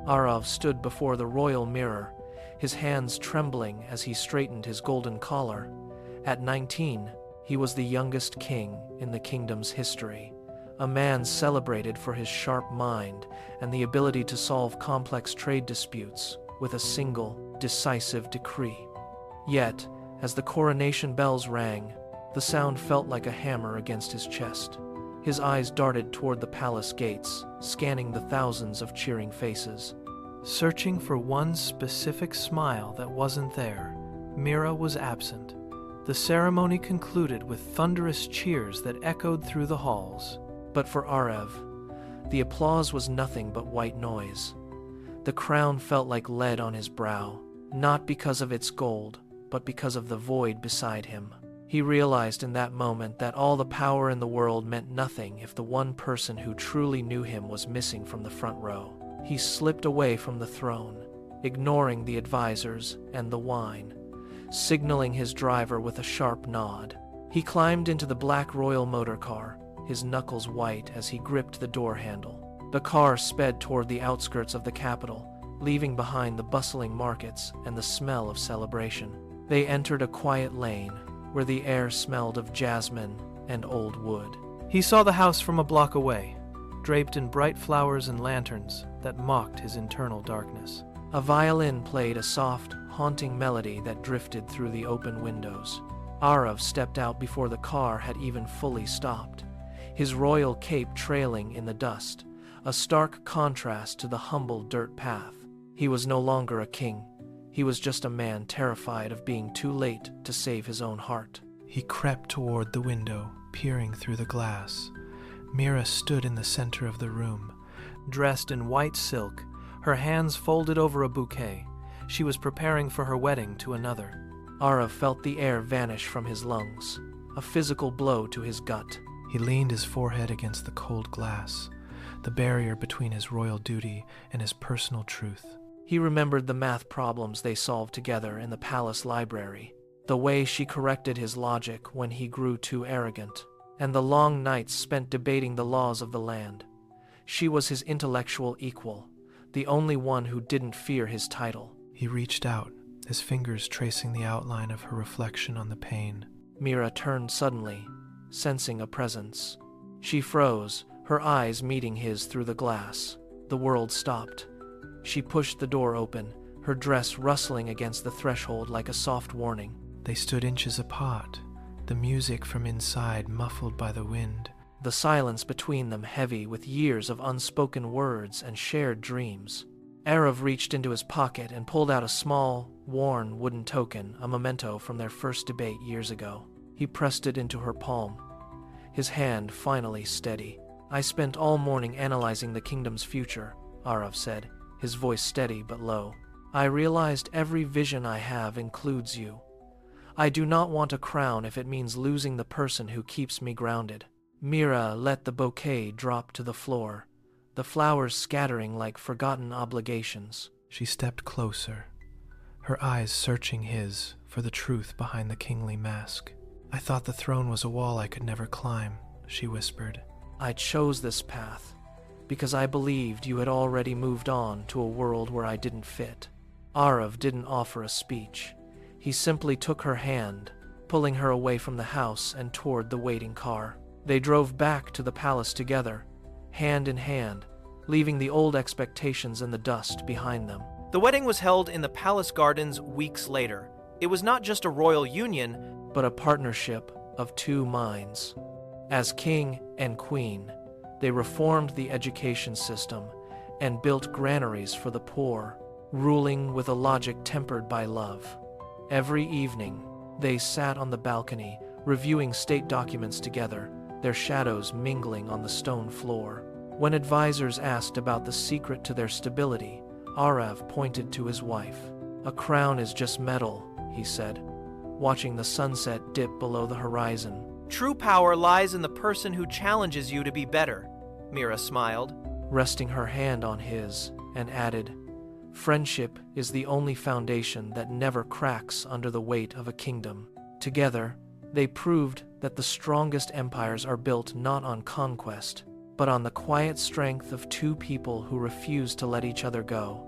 Aarav stood before the royal mirror, his hands trembling as he straightened his golden collar. At 19, he was the youngest king in the kingdom's history, a man celebrated for his sharp mind and the ability to solve complex trade disputes with a single, decisive decree. Yet, as the coronation bells rang, the sound felt like a hammer against his chest. His eyes darted toward the palace gates, scanning the thousands of cheering faces. Searching for one specific smile that wasn't there, Mira was absent. The ceremony concluded with thunderous cheers that echoed through the halls. But for Aarav, the applause was nothing but white noise. The crown felt like lead on his brow, not because of its gold, but because of the void beside him. He realized in that moment that all the power in the world meant nothing if the one person who truly knew him was missing from the front row. He slipped away from the throne, ignoring the advisors and the wine, signaling his driver with a sharp nod. He climbed into the black royal motor car, his knuckles white as he gripped the door handle. The car sped toward the outskirts of the capital, leaving behind the bustling markets and the smell of celebration. They entered a quiet lane, where the air smelled of jasmine and old wood. He saw the house from a block away, draped in bright flowers and lanterns that mocked his internal darkness. A violin played a soft, haunting melody that drifted through the open windows. Aarav stepped out before the car had even fully stopped, his royal cape trailing in the dust, a stark contrast to the humble dirt path. He was no longer a king. He was just a man terrified of being too late to save his own heart. He crept toward the window, peering through the glass. Mira stood in the center of the room, dressed in white silk, her hands folded over a bouquet. She was preparing for her wedding to another. Aarav felt the air vanish from his lungs, a physical blow to his gut. He leaned his forehead against the cold glass, the barrier between his royal duty and his personal truth. He remembered the math problems they solved together in the palace library, the way she corrected his logic when he grew too arrogant, and the long nights spent debating the laws of the land. She was his intellectual equal, the only one who didn't fear his title. He reached out, his fingers tracing the outline of her reflection on the pane. Mira turned suddenly, sensing a presence. She froze, her eyes meeting his through the glass. The world stopped. She pushed the door open, her dress rustling against the threshold like a soft warning. They stood inches apart, the music from inside muffled by the wind, the silence between them heavy with years of unspoken words and shared dreams. Aarav reached into his pocket and pulled out a small, worn wooden token, a memento from their first debate years ago. He pressed it into her palm, his hand finally steady. "I spent all morning analyzing the kingdom's future," Aarav said, his voice steady but low. "I realized every vision I have includes you. I do not want a crown if it means losing the person who keeps me grounded." Mira let the bouquet drop to the floor, the flowers scattering like forgotten obligations. She stepped closer, her eyes searching his for the truth behind the kingly mask. "I thought the throne was a wall I could never climb," she whispered. "I chose this path because I believed you had already moved on to a world where I didn't fit." Aarav didn't offer a speech. He simply took her hand, pulling her away from the house and toward the waiting car. They drove back to the palace together, hand in hand, leaving the old expectations in the dust behind them. The wedding was held in the palace gardens weeks later. It was not just a royal union, but a partnership of two minds. As king and queen, they reformed the education system and built granaries for the poor, ruling with a logic tempered by love. Every evening, they sat on the balcony, reviewing state documents together, their shadows mingling on the stone floor. When advisors asked about the secret to their stability, Aarav pointed to his wife. "A crown is just metal," he said, watching the sunset dip below the horizon. "True power lies in the person who challenges you to be better," Mira smiled, resting her hand on his, and added, "Friendship is the only foundation that never cracks under the weight of a kingdom." Together, they proved that the strongest empires are built not on conquest, but on the quiet strength of two people who refused to let each other go.